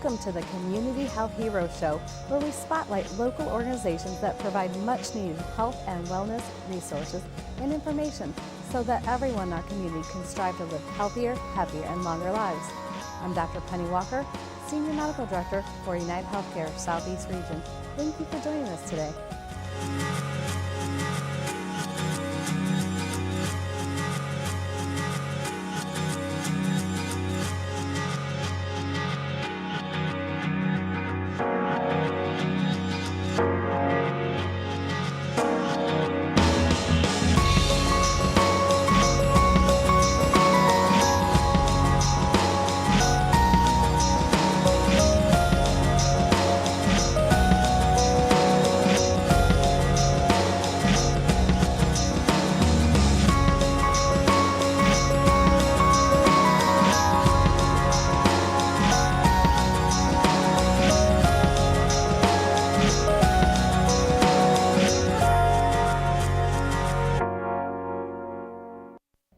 Welcome to the Community Health Hero Show, where we spotlight local organizations that provide much needed health and wellness resources and information so that everyone in our community can strive to live healthier, happier, and longer lives. I'm Dr. Penny Walker, Senior Medical Director for United Healthcare Southeast Region. Thank you for joining us today.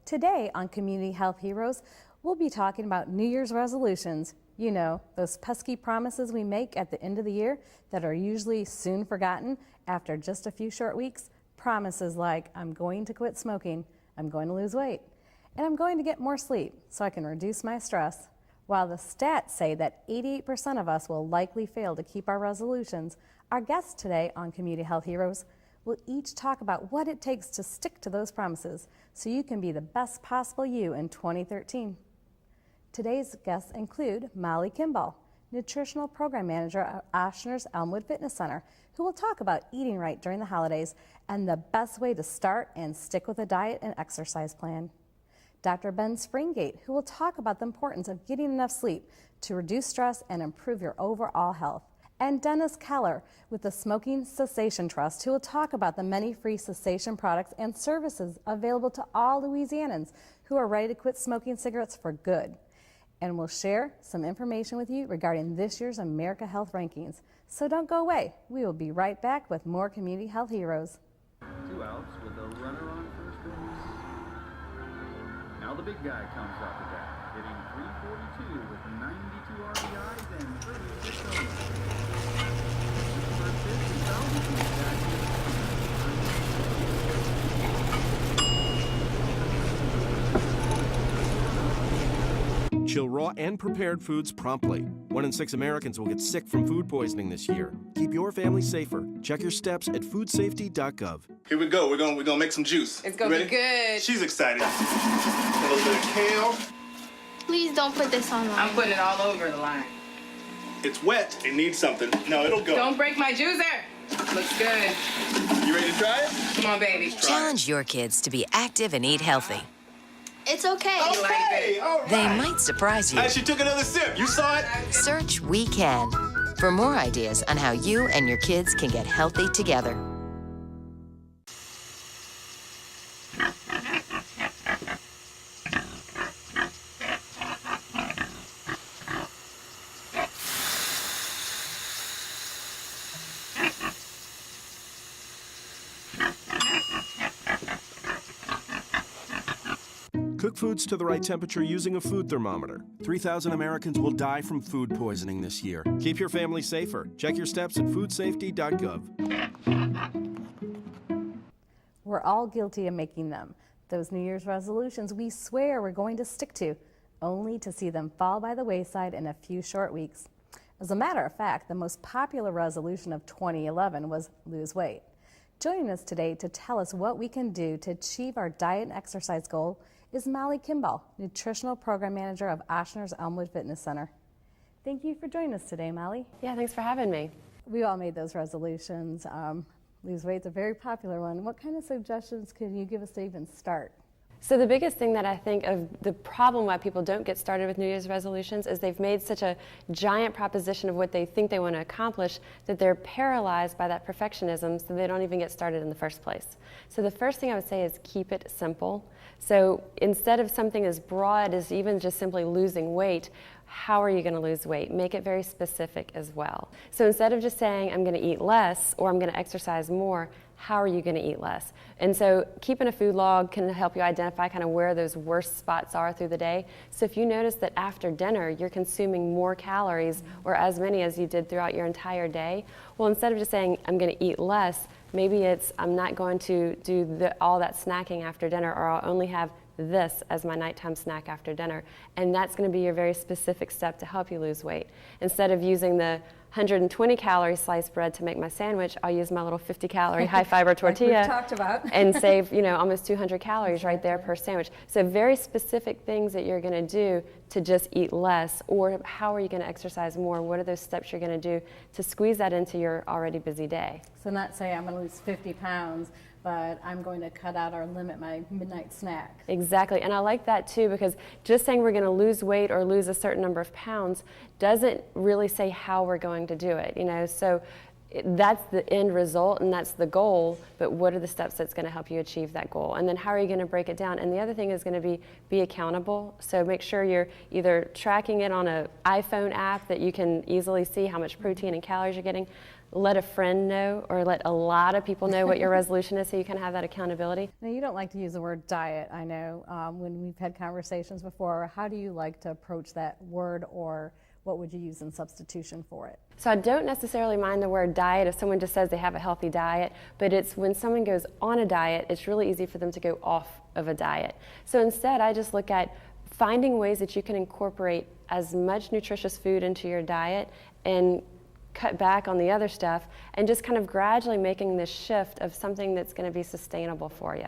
Today on Community Health Heroes, we'll be talking about New Year's resolutions. You know, those pesky promises we make at the end of the year that are usually soon forgotten after just a few short weeks. Promises like, I'm going to quit smoking, I'm going to lose weight, and I'm going to get more sleep so I can reduce my stress. While the stats say that 88% of us will likely fail to keep our resolutions, our guests today on Community Health Heroes will each talk about what it takes to stick to those promises so you can be the best possible you in 2013. Today's guests include Molly Kimball, Nutritional Program Manager at Oshner's Elmwood Fitness Center, who will talk about eating right during the holidays and the best way to start and stick with a diet and exercise plan. Dr. Ben Springate, who will talk about the importance of getting enough sleep to reduce stress and improve your overall health. And Dennis Keller with the Smoking Cessation Trust, who will talk about the many free cessation products and services available to all Louisianans who are ready to quit smoking cigarettes for good. And we'll share some information with you regarding this year's America Health Rankings. So don't go away. We will be right back with more Community Health Heroes. 2 outs with a runner on first base. Now the big guy comes off the bat, hitting .342 with 92 RBIs and 36 homers. Chill raw and prepared foods promptly. 1 in 6 Americans will get sick from food poisoning this year. Keep your family safer. Check your steps at foodsafety.gov. Here we go. We're gonna make some juice. It's gonna be good. She's excited. A little bit of kale. Please don't put this on line. I'm putting it all over the line. It's wet. It needs something. No, it'll go. Don't break my juicer. Looks good. You ready to try it? Come on, baby. Challenge your kids to be active and eat healthy. It's okay. Okay, all right. They might surprise you. Hey, she took another sip. You saw it? Search We Can for more ideas on how you and your kids can get healthy together. Cook foods to the right temperature using a food thermometer. 3,000 Americans will die from food poisoning this year. Keep your family safer. Check your steps at foodsafety.gov. We're all guilty of making them. Those New Year's resolutions we swear we're going to stick to, only to see them fall by the wayside in a few short weeks. As a matter of fact, the most popular resolution of 2011 was lose weight. Joining us today to tell us what we can do to achieve our diet and exercise goal is Molly Kimball, Nutritional Program Manager of Oshner's Elmwood Fitness Center. Thank you for joining us today, Molly. Yeah, thanks for having me. We all made those resolutions. Lose weight's a very popular one. What kind of suggestions can you give us to even start? So the biggest thing that I think of the problem why people don't get started with New Year's resolutions is they've made such a giant proposition of what they think they want to accomplish that they're paralyzed by that perfectionism, so they don't even get started in the first place. So the first thing I would say is keep it simple. So instead of something as broad as even just simply losing weight, how are you going to lose weight? Make it very specific as well. So instead of just saying, I'm going to eat less or I'm going to exercise more, how are you going to eat less? And so keeping a food log can help you identify kind of where those worst spots are through the day. So if you notice that after dinner you're consuming more calories or as many as you did throughout your entire day, well, instead of just saying, I'm going to eat less, maybe it's, I'm not going to do all that snacking after dinner, or I'll only have this as my nighttime snack after dinner. And that's going to be your very specific step to help you lose weight. Instead of using the 120 calorie sliced bread to make my sandwich, I'll use my little 50 calorie high fiber tortilla like we've talked about. and save, almost 200 calories right there per sandwich. So very specific things that you're going to do to just eat less, or how are you going to exercise more? What are those steps you're going to do to squeeze that into your already busy day? So not say I'm going to lose 50 pounds, but I'm going to cut out or limit my midnight snack. Exactly, and I like that too, because just saying we're going to lose weight or lose a certain number of pounds doesn't really say how we're going to do it, so that's the end result and that's the goal, but what are the steps that's going to help you achieve that goal? And then how are you going to break it down? And the other thing is going to be accountable. So make sure you're either tracking it on an iPhone app that you can easily see how much protein and calories you're getting. Let a friend know, or let a lot of people know what your resolution is, so you can have that accountability. Now, you don't like to use the word diet, I know, when we've had conversations before. How do you like to approach that word, or what would you use in substitution for it? So I don't necessarily mind the word diet if someone just says they have a healthy diet, but it's when someone goes on a diet, it's really easy for them to go off of a diet. So instead, I just look at finding ways that you can incorporate as much nutritious food into your diet and cut back on the other stuff, and just kind of gradually making this shift of something that's going to be sustainable for you.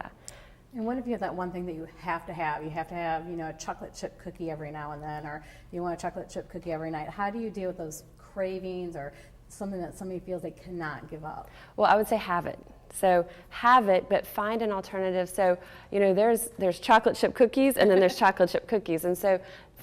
And what if you have that one thing that you have to have? You have to have, a chocolate chip cookie every now and then, or you want a chocolate chip cookie every night. How do you deal with those cravings, or something that somebody feels they cannot give up? Well, I would say have it. So have it, but find an alternative. So, there's chocolate chip cookies, and then there's chocolate chip cookies. And so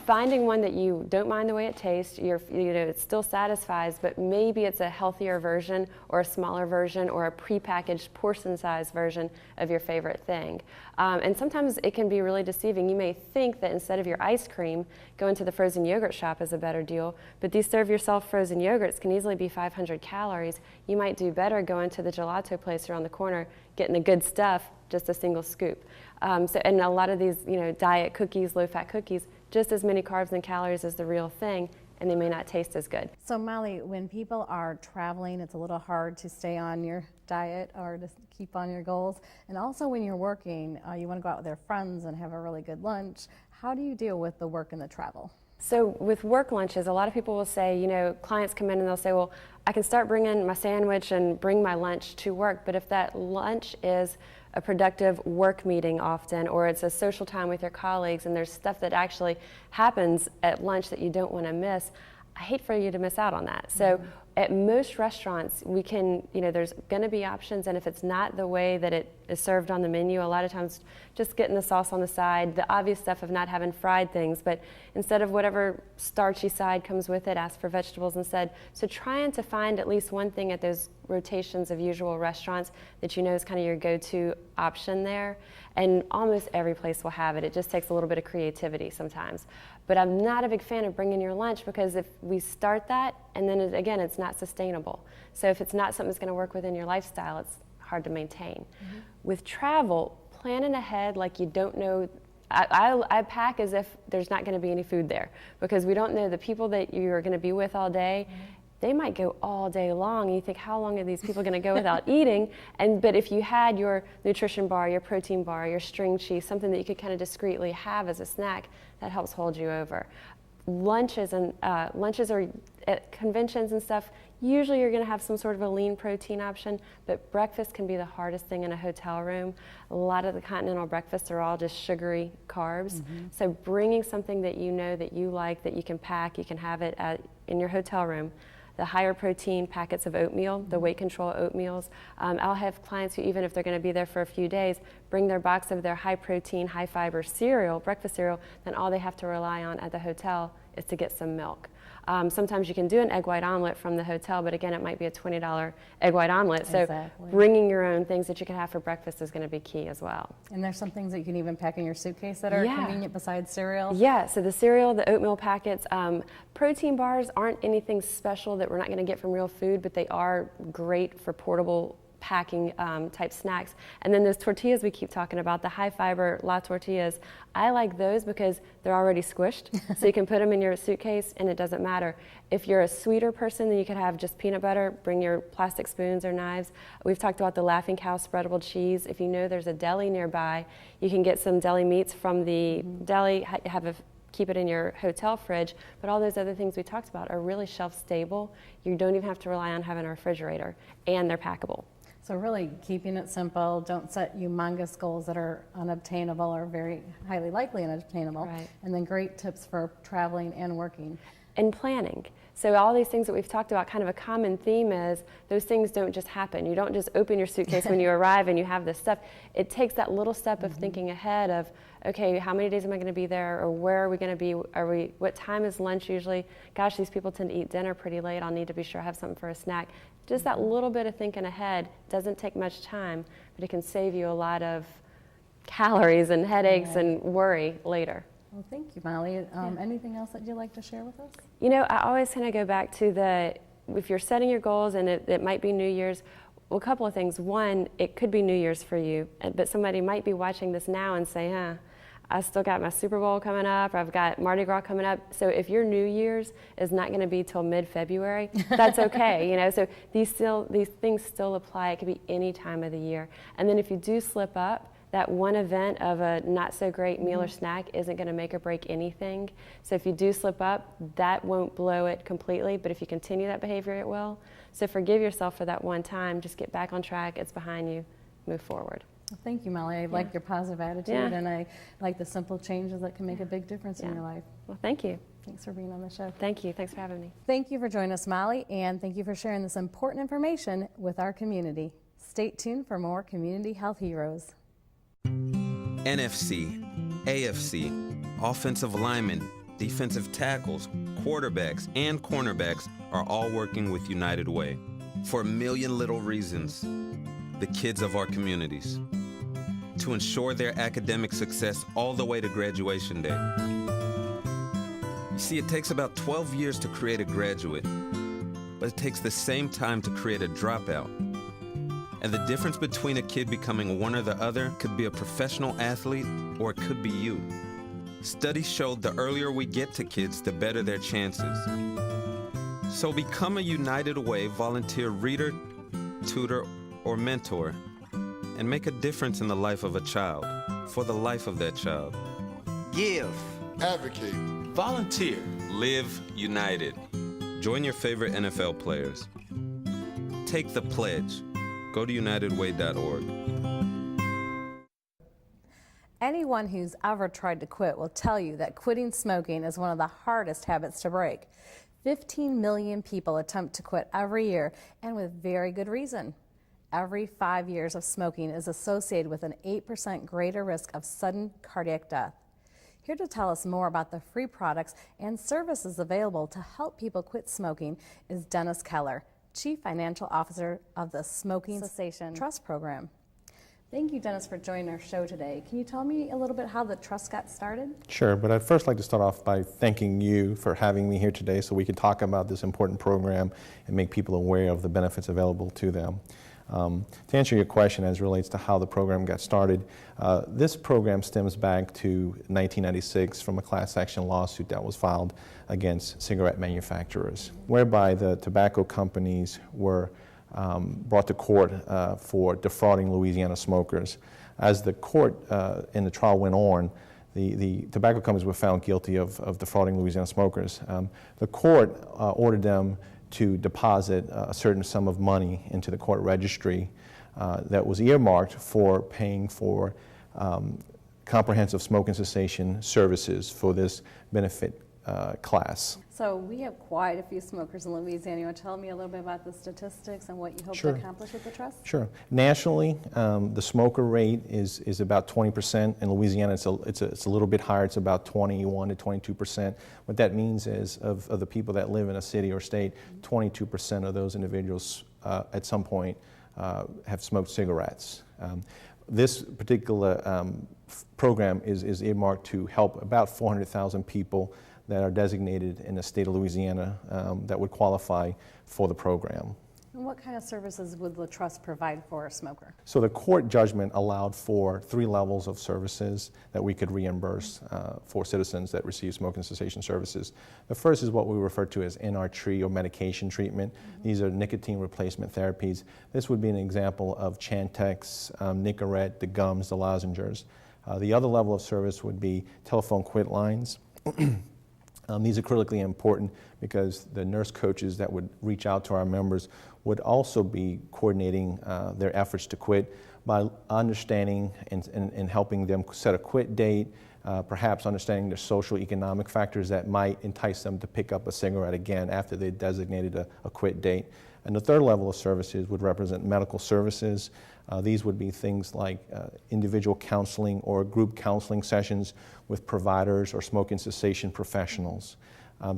finding one that you don't mind the way it tastes, it still satisfies, but maybe it's a healthier version or a smaller version or a prepackaged portion-sized version of your favorite thing. And sometimes it can be really deceiving. You may think that instead of your ice cream, going to the frozen yogurt shop is a better deal, but these serve yourself frozen yogurts can easily be 500 calories. You might do better going to the gelato place around the corner, getting the good stuff, just a single scoop. And a lot of these, diet cookies, low-fat cookies, just as many carbs and calories as the real thing, and they may not taste as good. So Molly, when people are traveling, it's a little hard to stay on your diet or to keep on your goals. And also when you're working, you want to go out with their friends and have a really good lunch. How do you deal with the work and the travel? So with work lunches, a lot of people will say, clients come in and they'll say, well, I can start bringing my sandwich and bring my lunch to work, but if that lunch is a productive work meeting often, or it's a social time with your colleagues and there's stuff that actually happens at lunch that you don't want to miss, I hate for you to miss out on that. So at most restaurants, we can, there's going to be options, and if it's not the way that it is served on the menu, a lot of times just getting the sauce on the side, the obvious stuff of not having fried things, but instead of whatever starchy side comes with it, ask for vegetables instead. So trying to find at least one thing at those rotations of usual restaurants that is kind of your go-to option there, and almost every place will have it. It just takes a little bit of creativity sometimes. But I'm not a big fan of bringing your lunch, because if we start that and then again it's not sustainable. So if it's not something that's going to work within your lifestyle, it's hard to maintain. With travel, planning ahead like you don't know. I pack as if there's not going to be any food there, because we don't know the people that you're going to be with all day. They might go all day long, and you think, how long are these people going to go without eating? But if you had your nutrition bar, your protein bar, your string cheese, something that you could kind of discreetly have as a snack, that helps hold you over. Lunches are at conventions and stuff. Usually you're going to have some sort of a lean protein option, but breakfast can be the hardest thing in a hotel room. A lot of the continental breakfasts are all just sugary carbs. So bringing something that that you like, that you can pack, you can have it in your hotel room. The higher protein packets of oatmeal, the weight control oatmeals. I'll have clients who, even if they're going to be there for a few days, bring their box of their high protein, high fiber cereal, breakfast cereal, then all they have to rely on at the hotel is to get some milk. Sometimes you can do an egg white omelet from the hotel, but again, it might be a $20 egg white omelet. So Exactly. bringing your own things that you can have for breakfast is going to be key as well. And there's some things that you can even pack in your suitcase that are Yeah. convenient besides cereal. Yeah, so the cereal, the oatmeal packets, protein bars aren't anything special that we're not going to get from real food, but they are great for portable packing type snacks. And then those tortillas we keep talking about, the high fiber La Tortillas, I like those because they're already squished, so you can put them in your suitcase and it doesn't matter. If you're a sweeter person, then you could have just peanut butter, bring your plastic spoons or knives. We've talked about the Laughing Cow spreadable cheese. If you know there's a deli nearby, you can get some deli meats from the deli, keep it in your hotel fridge, but all those other things we talked about are really shelf stable. You don't even have to rely on having a refrigerator, and they're packable. So really keeping it simple, don't set humongous goals that are unobtainable or very highly likely unobtainable. Right. And then great tips for traveling and working. And planning. So all these things that we've talked about, kind of a common theme is those things don't just happen. You don't just open your suitcase when you arrive and you have this stuff. It takes that little step of thinking ahead of, okay, how many days am I going to be there, or where are we going to be? What time is lunch usually? Gosh, these people tend to eat dinner pretty late. I'll need to be sure I have something for a snack. Just that little bit of thinking ahead doesn't take much time, but it can save you a lot of calories and headaches and worry later. Well, thank you, Molly. Anything else that you'd like to share with us? You know, I always kind of go back to if you're setting your goals and it might be New Year's, well, a couple of things. One, it could be New Year's for you, but somebody might be watching this now and say, I still got my Super Bowl coming up, or I've got Mardi Gras coming up. So if your New Year's is not going to be till mid-February, that's okay. You know, so these things still apply. It could be any time of the year. And then if you do slip up, that one event of a not so great meal or snack isn't going to make or break anything. So if you do slip up, that won't blow it completely, but if you continue that behavior, it will. So forgive yourself for that one time. Just get back on track. It's behind you. Move forward. Well, thank you, Molly. I like your positive attitude, and I like the simple changes that can make a big difference in your life. Well, thank you. Thanks for being on the show. Thank you. Thanks for having me. Thank you for joining us, Molly, and thank you for sharing this important information with our community. Stay tuned for more Community Health Heroes. NFC, AFC, offensive linemen, defensive tackles, quarterbacks, and cornerbacks are all working with United Way for a million little reasons. The kids of our communities, to ensure their academic success all the way to graduation day. You see, it takes about 12 years to create a graduate, but it takes the same time to create a dropout. And the difference between a kid becoming one or the other could be a professional athlete, or it could be you. Studies showed the earlier we get to kids, the better their chances. So become a United Way volunteer reader, tutor, or mentor, and make a difference in the life of a child, for the life of that child. Give. Advocate. Volunteer. Live united. Join your favorite NFL players. Take the pledge. Go to unitedway.org. Anyone who's ever tried to quit will tell you that quitting smoking is one of the hardest habits to break. 15 million people attempt to quit every year, and with very good reason. Every 5 years of smoking is associated with an 8% greater risk of sudden cardiac death. Here to tell us more about the free products and services available to help people quit smoking is Dennis Keller, Chief Financial Officer of the Smoking Cessation Trust Program. Thank you, Dennis, for joining our show today. Can you tell me a little bit how the trust got started? Sure, but I'd first like to start off by thanking you for having me here today so we can talk about this important program and make people aware of the benefits available to them. To answer your question as it relates to how the program got started, this program stems back to 1996 from a class action lawsuit that was filed against cigarette manufacturers, whereby the tobacco companies were brought to court for defrauding Louisiana smokers. As the court in the trial went on, the tobacco companies were found guilty of defrauding Louisiana smokers. The court ordered them to deposit a certain sum of money into the court registry that was earmarked for paying for comprehensive smoking cessation services for this benefit class. So we have quite a few smokers in Louisiana. You want to tell me a little bit about the statistics and what you hope Sure. to accomplish with the trust? Sure. Nationally, the smoker rate is about 20%. In Louisiana, it's a little bit higher. It's about 21 to 22%. What that means is of the people that live in a city or state, 22% of those individuals at some point have smoked cigarettes. This particular program is earmarked to help about 400,000 people that are designated in the state of Louisiana that would qualify for the program. And what kind of services would the trust provide for a smoker? So the court judgment allowed for 3 levels of services that we could reimburse for citizens that receive smoking cessation services. The first is what we refer to as NR or medication treatment. These are nicotine replacement therapies. This would be an example of Chantix, Nicorette, the gums, the lozenges. The other level of service would be telephone quit lines. These are critically important because the nurse coaches that would reach out to our members would also be coordinating their efforts to quit by understanding and helping them set a quit date, perhaps understanding the social economic factors that might entice them to pick up a cigarette again after they designated a quit date. And the third level of services would represent medical services. These would be things like individual counseling or group counseling sessions with providers or smoking cessation professionals.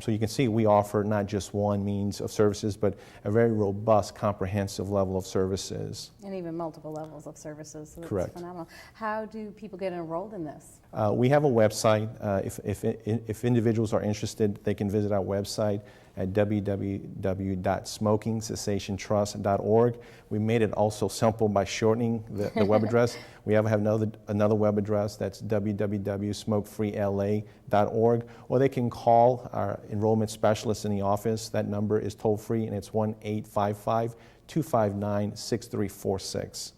So you can see we offer not just one means of services, but a very robust, comprehensive level of services. And even multiple levels of services. So that's Correct. phenomenal. How do people get enrolled in this? We have a website. If individuals are interested, they can visit our website at www.smokingcessationtrust.org. We made it also simple by shortening the web address. We have another web address that's www.smokefreela.org, or they can call our enrollment specialist in the office. That number is toll free, and it's 1-855-259-6346.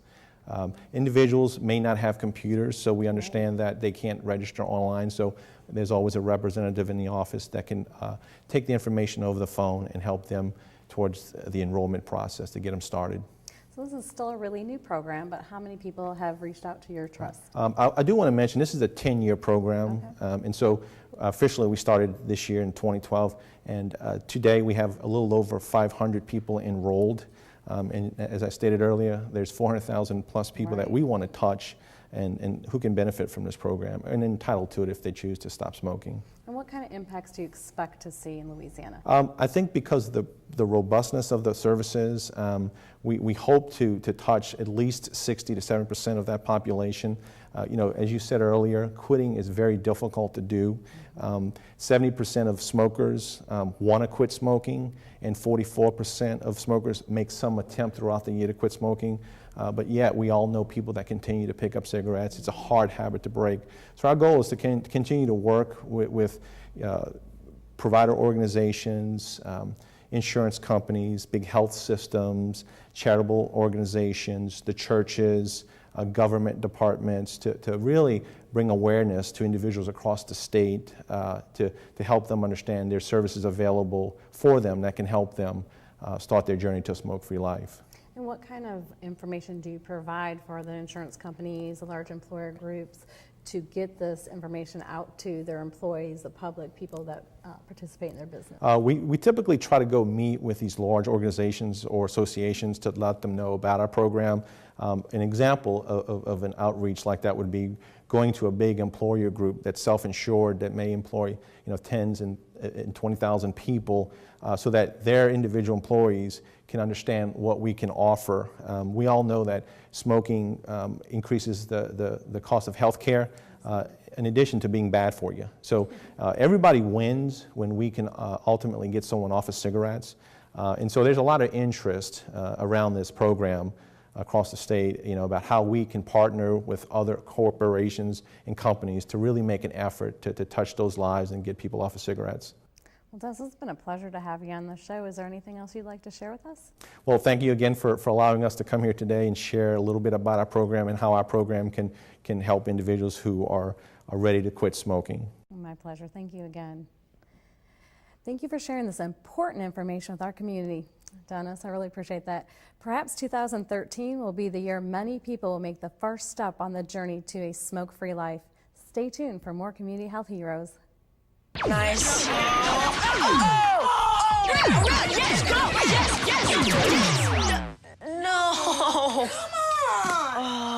Individuals may not have computers, so we understand that they can't register online, so there's always a representative in the office that can take the information over the phone and help them towards the enrollment process to get them started. So this is still a really new program, but how many people have reached out to your trust? I do want to mention this is a 10-year program, Okay. and so officially we started this year in 2012, and today we have a little over 500 people enrolled. And as I stated earlier, there's 400,000 plus people that we want to touch and who can benefit from this program and entitled to it if they choose to stop smoking. And what kind of impacts do you expect to see in Louisiana? I think because of the robustness of the services, we hope to touch at least 60 to 70% of that population. As you said earlier, quitting is very difficult to do. 70% of smokers want to quit smoking, and 44% of smokers make some attempt throughout the year to quit smoking. But yet we all know people that continue to pick up cigarettes. It's a hard habit to break. So our goal is to continue to work with provider organizations, insurance companies, big health systems, charitable organizations, the churches, government departments to really bring awareness to individuals across the state to help them understand their services available for them that can help them start their journey to a smoke-free life. And what kind of information do you provide for the insurance companies, the large employer groups, to get this information out to their employees, the public, people that participate in their business? We typically try to go meet with these large organizations or associations to let them know about our program. An example of an outreach like that would be going to a big employer group that's self-insured that may employ tens and 20,000 people so that their individual employees can understand what we can offer. We all know that smoking increases the cost of health care in addition to being bad for you. So everybody wins when we can ultimately get someone off of cigarettes. And so there's a lot of interest around this program across the state, about how we can partner with other corporations and companies to really make an effort to touch those lives and get people off of cigarettes. Well, Des, it's been a pleasure to have you on the show. Is there anything else you'd like to share with us? Well, thank you again for allowing us to come here today and share a little bit about our program and how our program can help individuals who are ready to quit smoking. My pleasure. Thank you again. Thank you for sharing this important information with our community. Dennis, I really appreciate that. Perhaps 2013 will be the year many people will make the first step on the journey to a smoke-free life. Stay tuned for more Community Health Heroes. Nice. Oh! Run! Yes, go! Yes! No! Come on!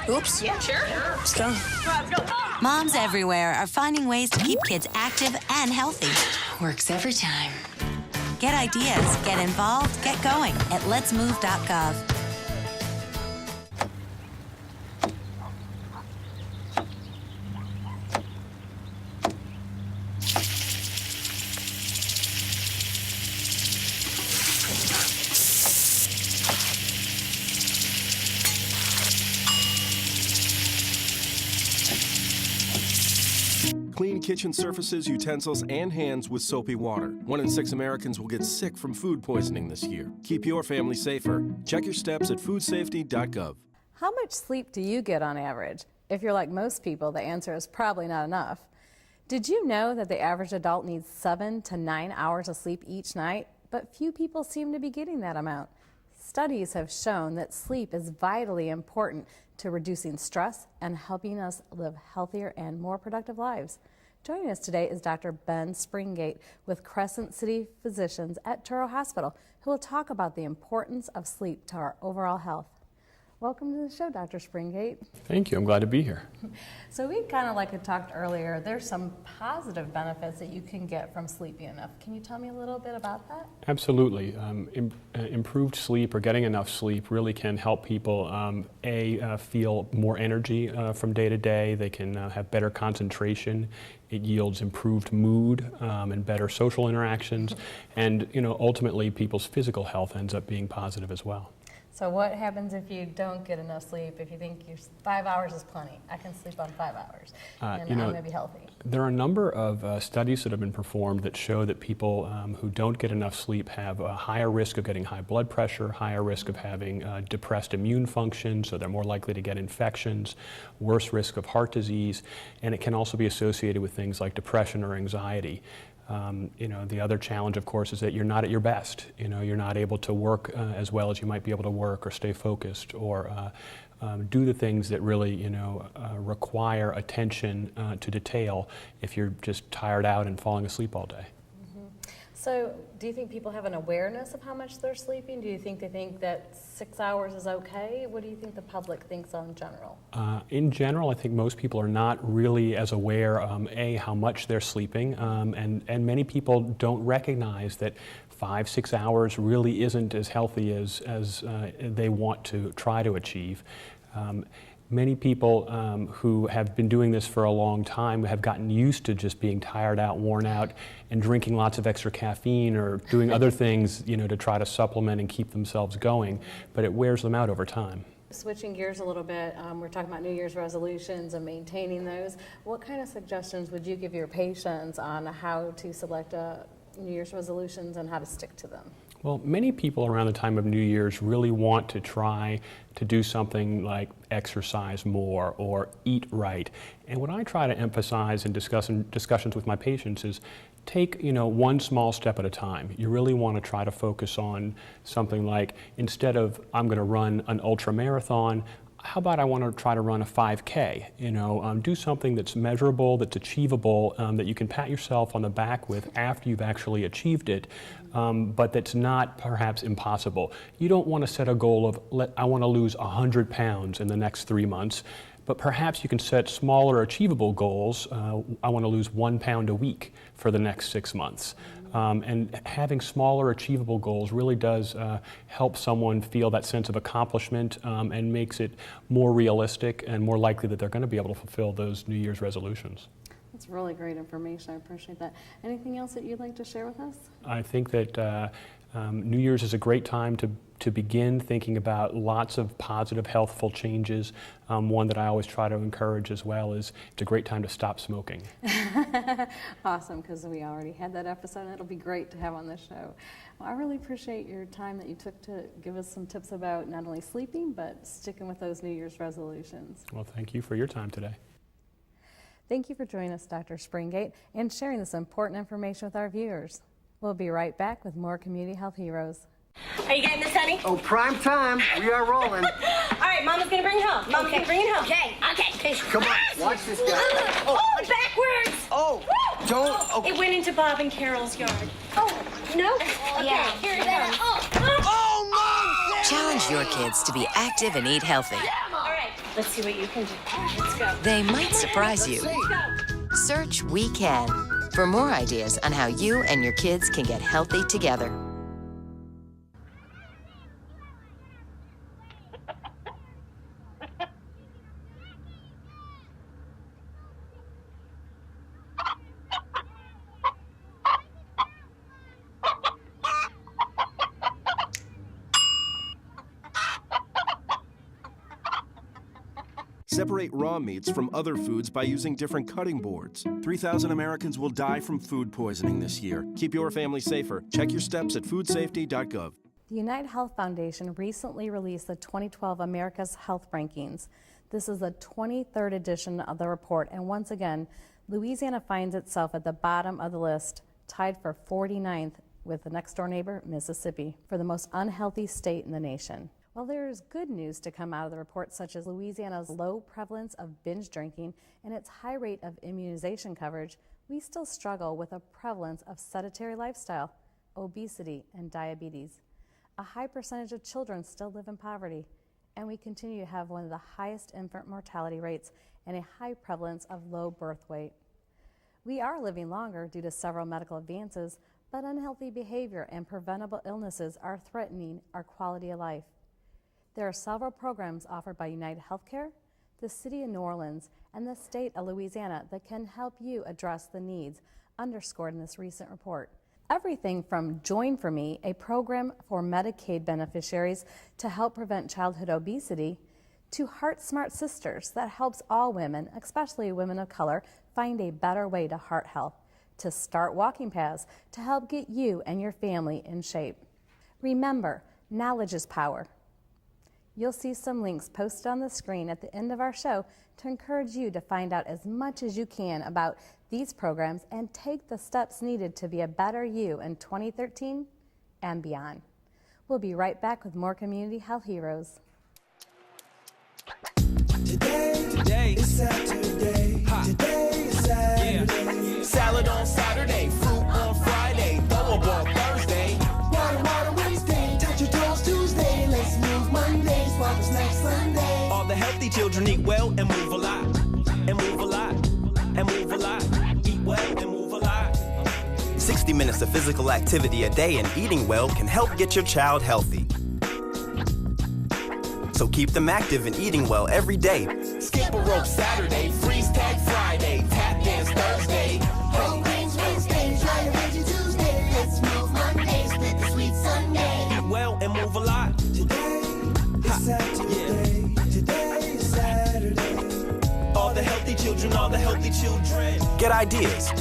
Oops. Yeah, sure. Let's go. Let's go. Moms everywhere are finding ways to keep kids active and healthy. Works every time. Get ideas, get involved, get going at letsmove.gov. Clean kitchen surfaces, utensils, and hands with soapy water. 1 in 6 Americans will get sick from food poisoning this year. Keep your family safer. Check your steps at foodsafety.gov. How much sleep do you get on average? If you're like most people, the answer is probably not enough. Did you know that the average adult needs 7 to 9 hours of sleep each night? But few people seem to be getting that amount. Studies have shown that sleep is vitally important to reducing stress and helping us live healthier and more productive lives. Joining us today is Dr. Ben Springate with Crescent City Physicians at Turo Hospital, who will talk about the importance of sleep to our overall health. Welcome to the show, Dr. Springate. Thank you. I'm glad to be here. So we kind of like we talked earlier, there's some positive benefits that you can get from sleeping enough. Can you tell me a little bit about that? Absolutely. Improved sleep or getting enough sleep really can help people, feel more energy from day to day. They can have better concentration. It yields improved mood and better social interactions. And, ultimately people's physical health ends up being positive as well. So what happens if you don't get enough sleep? If you think 5 hours is plenty, I can sleep on 5 hours, and I'm going to be healthy. There are a number of studies that have been performed that show that people who don't get enough sleep have a higher risk of getting high blood pressure, higher risk of having depressed immune function, so they're more likely to get infections, worse risk of heart disease, and it can also be associated with things like depression or anxiety. The other challenge, of course, is that you're not at your best. You're not able to work as well as you might be able to work or stay focused or do the things that really, require attention to detail if you're just tired out and falling asleep all day. So do you think people have an awareness of how much they're sleeping? Do you think they think that 6 hours is okay? What do you think the public thinks in general? In general, I think most people are not really as aware, how much they're sleeping, and many people don't recognize that 5-6 hours really isn't as healthy as they want to try to achieve. Many people who have been doing this for a long time have gotten used to just being tired out, worn out, and drinking lots of extra caffeine or doing other things, to try to supplement and keep themselves going, but it wears them out over time. Switching gears a little bit, we're talking about New Year's resolutions and maintaining those. What kind of suggestions would you give your patients on how to select New Year's resolutions and how to stick to them? Well, many people around the time of New Year's really want to try to do something like exercise more or eat right. And what I try to emphasize in discussions with my patients is take, one small step at a time. You really want to try to focus on something like, instead of I'm going to run an ultra marathon, how about I want to try to run a 5K? Do something that's measurable, that's achievable, that you can pat yourself on the back with after you've actually achieved it, but that's not perhaps impossible. You don't want to set a goal of, I want to lose 100 pounds in the next 3 months, but perhaps you can set smaller achievable goals. I want to lose 1 pound a week for the next 6 months. And having smaller achievable goals really does help someone feel that sense of accomplishment and makes it more realistic and more likely that they're going to be able to fulfill those New Year's resolutions. That's really great information. I appreciate that. Anything else that you'd like to share with us? I think that New Year's is a great time to begin thinking about lots of positive, healthful changes. One that I always try to encourage as well is it's a great time to stop smoking. Awesome, because we already had that episode, and it'll be great to have on this show. Well, I really appreciate your time that you took to give us some tips about not only sleeping, but sticking with those New Year's resolutions. Well, thank you for your time today. Thank you for joining us, Dr. Springate, and sharing this important information with our viewers. We'll be right back with more Community Health Heroes. Are you getting this, honey? Oh, prime time. We are rolling. All right, Mama's gonna bring it home. Mama's gonna bring it home. Okay. Come on, watch this guy. Oh, backwards! Oh, don't. Oh. It went into Bob and Carol's yard. Oh, no? Okay, here it comes. Oh, Mom! Challenge your kids to be active and eat healthy. All right, let's see what you can do. Let's go. They might surprise you. Let's go. Search We Can for more ideas on how you and your kids can get healthy together. Separate raw meats from other foods by using different cutting boards. 3,000 Americans will die from food poisoning this year. Keep your family safer. Check your steps at foodsafety.gov. The United Health Foundation recently released the 2012 America's Health Rankings. This is the 23rd edition of the report, and once again, Louisiana finds itself at the bottom of the list, tied for 49th with the next door neighbor, Mississippi, for the most unhealthy state in the nation. While there is good news to come out of the report, such as Louisiana's low prevalence of binge drinking and its high rate of immunization coverage, we still struggle with a prevalence of sedentary lifestyle, obesity, and diabetes. A high percentage of children still live in poverty, and we continue to have one of the highest infant mortality rates and a high prevalence of low birth weight. We are living longer due to several medical advances, but unhealthy behavior and preventable illnesses are threatening our quality of life. There are several programs offered by United Healthcare, the City of New Orleans, and the State of Louisiana that can help you address the needs underscored in this recent report. Everything from Join for Me, a program for Medicaid beneficiaries to help prevent childhood obesity, to Heart Smart Sisters that helps all women, especially women of color, find a better way to heart health, to Start Walking Paths to help get you and your family in shape. Remember, knowledge is power. You'll see some links posted on the screen at the end of our show to encourage you to find out as much as you can about these programs and take the steps needed to be a better you in 2013 and beyond. We'll be right back with more Community Health Heroes. Today is Saturday. Today is Saturday. Yeah. Salad on Saturday, fruit on Friday, throw a ball Thursday. Water Wednesday, touch your toes Tuesday. Let's move Monday, swap us next Sunday. All the healthy children eat well and move a lot. And move a lot. And move a lot. Eat well and move a lot. 60 minutes of physical activity a day and eating well can help get your child healthy. So keep them active and eating well every day. Skip a rope Saturday, freeze tag Friday, tap dance Thursday. Whole grains Wednesday, try a veggie Tuesday. Let's move Monday, split the sweet Sunday. Eat well and move a lot. Today is Saturday. Yeah. Today is Saturday. All the healthy children, all the healthy children. Get ideas.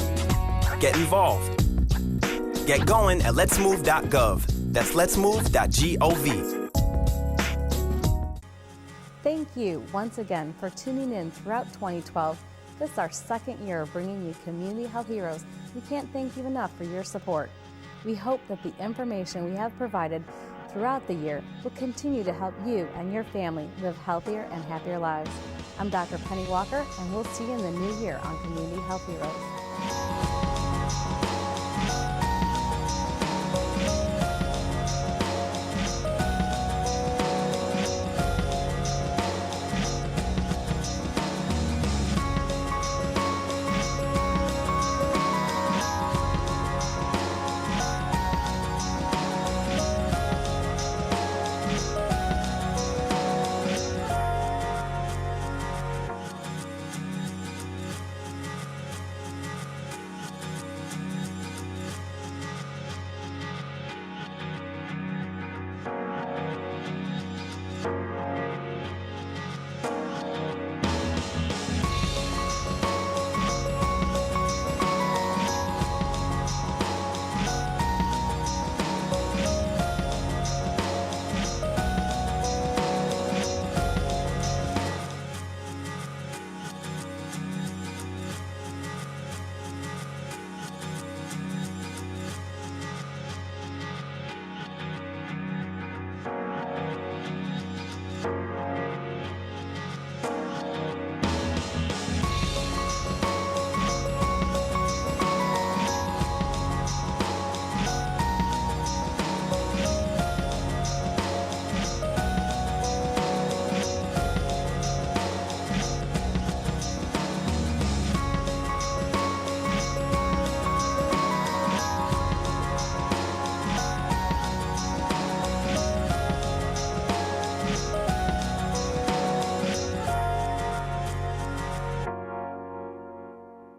Get involved. Get going at letsmove.gov. That's letsmove.gov. Thank you once again for tuning in throughout 2012. This is our second year of bringing you Community Health Heroes. We can't thank you enough for your support. We hope that the information we have provided throughout the year will continue to help you and your family live healthier and happier lives. I'm Dr. Penny Walker, and we'll see you in the new year on Community Health Heroes.